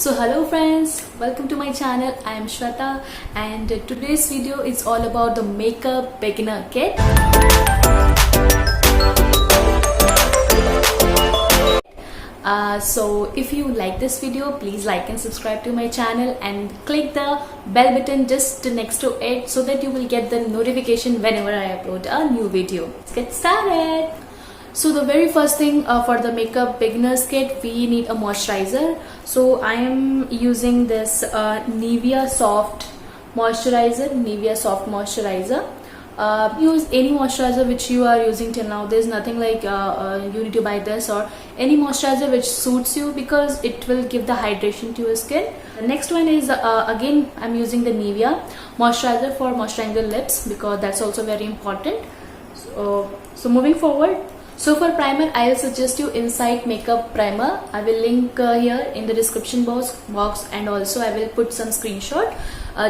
So hello friends, welcome to my channel. I am Shweta and today's video is all about the makeup beginner kit. So if you like this video, please like and subscribe to my channel and click the bell button just next to it so that you will get the notification whenever I upload a new video. Let's get started. So the very first thing for the makeup beginners kit, we need a moisturizer. So I am using this Nivea Soft Moisturizer. Use any moisturizer which you are using till now. There's nothing like you need to buy this or any moisturizer which suits you because it will give the hydration to your skin. The next one is again I'm using the Nivea moisturizer for moisturizing the lips because that's also very important. So moving forward. So for primer, I'll suggest you Insight Makeup Primer. I will link here in the description box and also I will put some screenshot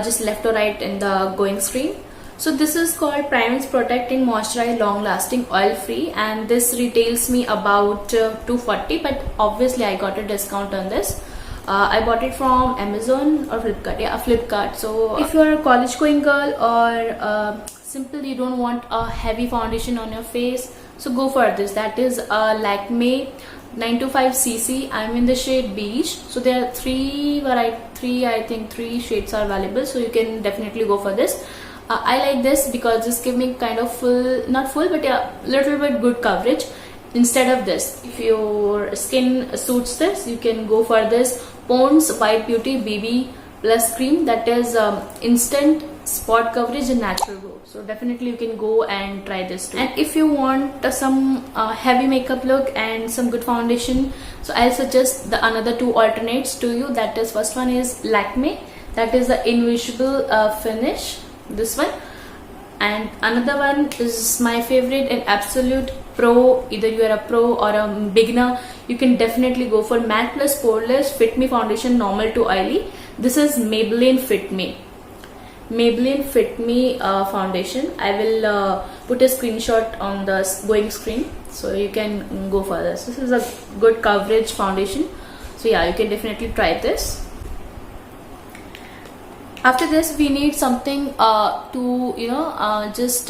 just left or right in the going screen. So this is called Primes Protecting Moisturize Long Lasting Oil Free and this retails me about 240, but obviously I got a discount on this. I bought it from Amazon or Flipkart. Yeah, Flipkart. So if you are a college going girl or simple you don't want a heavy foundation on your face, so go for this. That is Lakme 925cc. I'm in the shade beige. So there are three shades are available. So you can definitely go for this. I like this because this gives me kind of full, not full, but a little bit good coverage instead of this. If your skin suits this, you can go for this Pond's White Beauty BB Plus Cream. That is instant spot coverage and natural glow. So definitely you can go and try this too. And if you want some heavy makeup look and some good foundation, so I'll suggest the another two alternates to you. That is, first one is Lakme, that is the Invisible Finish, this one, and another one is my favorite and absolute pro. Either you are a pro or a beginner, you can definitely go for Matte Plus Poreless Fit Me Foundation Normal to Oily. This is Maybelline Fit Me foundation. I will put a screenshot on the going screen so you can go for this. This is a good coverage foundation, so yeah, you can definitely try this. After this we need something to just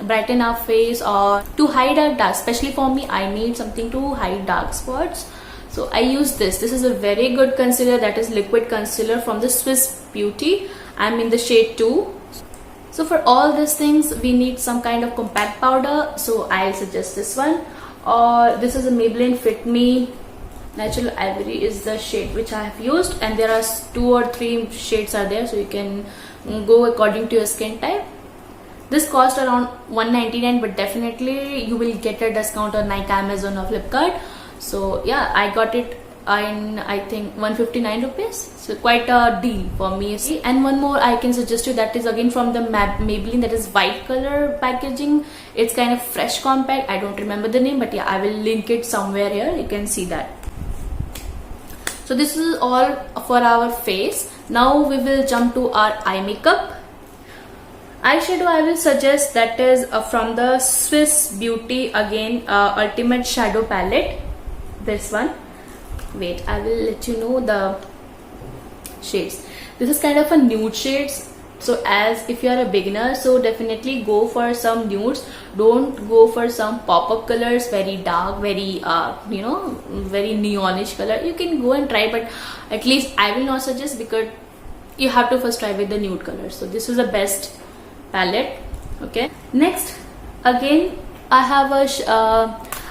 brighten our face or to hide our dark, especially for me I need something to hide dark spots. So I use this is a very good concealer, that is liquid concealer from the Swiss Beauty. I'm in the shade 2. So for all these things we need some kind of compact powder, so I'll suggest this one, or this is a Maybelline Fit Me Natural Ivory is the shade which I have used, and there are 2 or 3 shades are there, so you can go according to your skin type. This cost around 199, but definitely you will get a discount on Nike, Amazon or Flipkart. So yeah, I got it in I think 159 rupees, so quite a deal for me. And one more I can suggest you, that is again from the Maybelline, that is white color packaging. It's kind of fresh compact, I don't remember the name, but yeah, I will link it somewhere here, you can see that. So this is all for our face. Now we will jump to our eye makeup. Eyeshadow I will suggest, that is from the Swiss Beauty again Ultimate Shadow Palette, this one. Wait, I will let you know the shades. This is kind of a nude shades, so as if you are a beginner, so definitely go for some nudes. Don't go for some pop-up colors, very dark, very very neonish color. You can go and try, but at least I will not suggest because you have to first try with the nude colors. So this is the best palette. Okay, next again I have a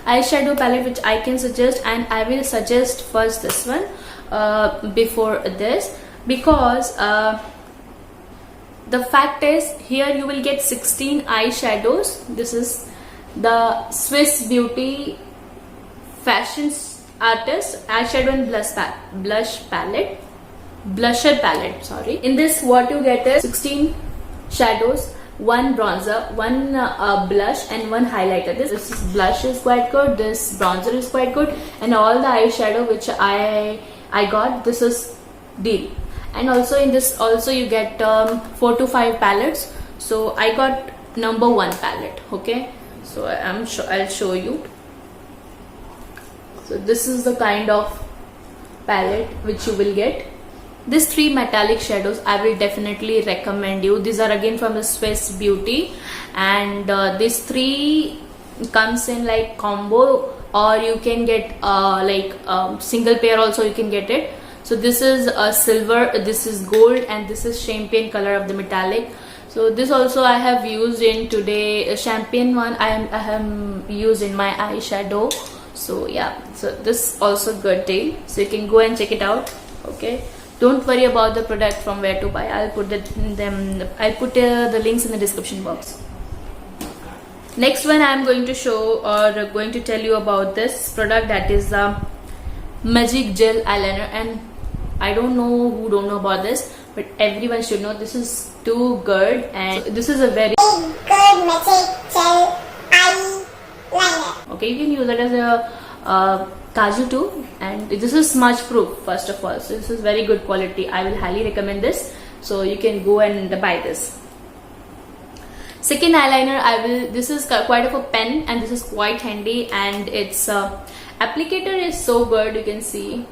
eyeshadow palette which I can suggest, and I will suggest first this one before this, because the fact is here you will get 16 eyeshadows. This is the Swiss Beauty Fashion Artist eyeshadow and blusher palette, sorry. In this what you get is 16 shadows, 1 bronzer, 1 blush and 1 highlighter. This blush is quite good, this bronzer is quite good, and all the eyeshadow which I got, this is deal. And also in this also you get 4 to 5 palettes, so I got number 1 palette. Okay, so I'll show you. So this is the kind of palette which you will get. These 3 metallic shadows I will definitely recommend you. These are again from the Swiss Beauty, and these 3 comes in like combo, or you can get single pair also, you can get it. So this is silver, this is gold, and this is champagne color of the metallic. So this also I have used in today. A champagne one I have used in my eyeshadow. So yeah, so this also good deal, so you can go and check it out. Okay, don't worry about the product from where to buy. I'll put the links in the description box. Next one I'm going to show or going to tell you about this product, that is Magic Gel Eyeliner. And I don't know who don't know about this, but everyone should know. This is too good, and this is a very good Magic Gel Eyeliner. Okay, you can use it as a kajal too, and this is smudge proof first of all, so this is very good quality. I will highly recommend this, so you can go and buy this. Second eyeliner, this is quite of a pen, and this is quite handy, and its applicator is so good. You can see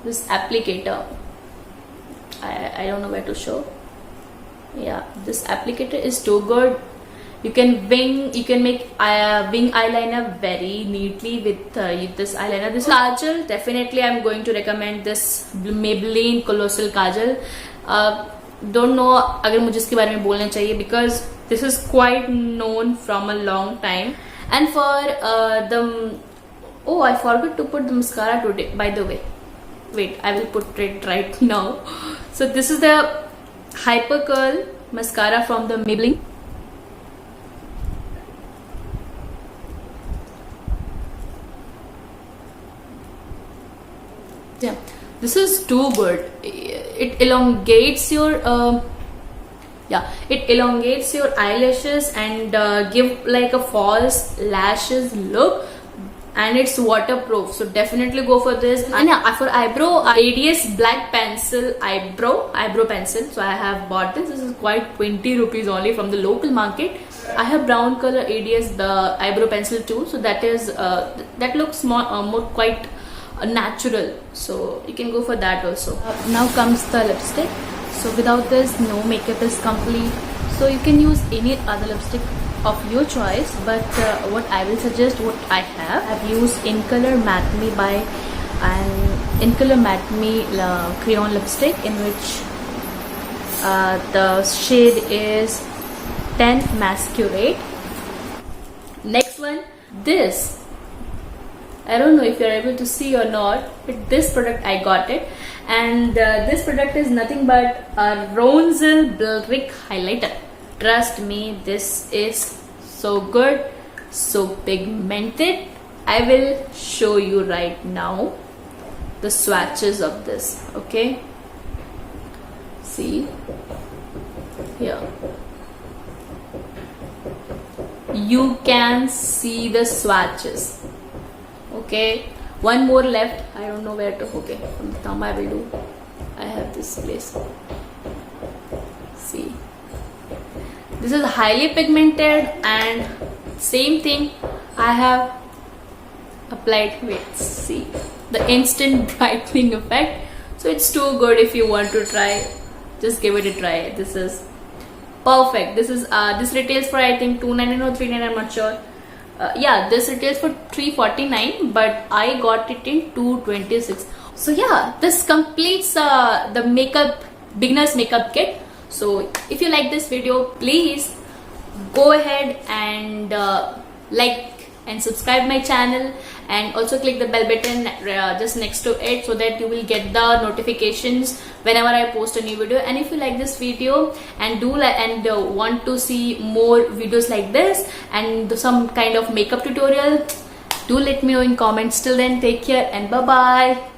this applicator. I don't know where to show. Yeah, this applicator is too good. You can make wing eyeliner very neatly with this eyeliner. This kajal, definitely I'm going to recommend this Maybelline Colossal Kajal. Don't know अगर मुझे इसके बारे में बोलना चाहिए, because this is quite known from a long time. And for I forgot to put the mascara today, by the way. Wait, I will put it right now. So this is the Hyper Curl mascara from the Maybelline. Yeah, this is too good. It elongates your eyelashes and give like a false lashes look, and it's waterproof, so definitely go for this. And yeah, for eyebrow, ADS Black Pencil eyebrow pencil, so I have bought this. This is quite 20 rupees only from the local market. I have brown color ADS the eyebrow pencil too, so that is that looks more quite natural, so you can go for that also. Now comes the lipstick. So without this, no makeup is complete. So you can use any other lipstick of your choice, but what I will suggest, what I have, I've used In Color Matte Me by In Color Matte Me crayon lipstick, in which the shade is 10 Masquerade. Next one, this. I don't know if you're able to see or not, but this product I got it, and this product is nothing but a Ronzil Brick highlighter. Trust me, this is so good, so pigmented. I will show you right now the swatches of this. Okay, see here, you can see the swatches. Okay, one more left. I don't know where to. Okay, from the thumb I will do. I have this place. See, this is highly pigmented, and same thing I have applied. Wait, see the instant brightening effect. So it's too good. If you want to try, just give it a try. This is perfect. This is this retails for I think $2.99 or $3.99. I'm not sure. Yeah, this retails for $3.49, but I got it in $2.26. So yeah, this completes the beginner's makeup kit. So if you like this video, please go ahead and like and subscribe my channel, and also click the bell button just next to it, so that you will get the notifications whenever I post a new video. And if you like this video and want to see more videos like this and some kind of makeup tutorial, do let me know in comments. Till then, take care and bye bye.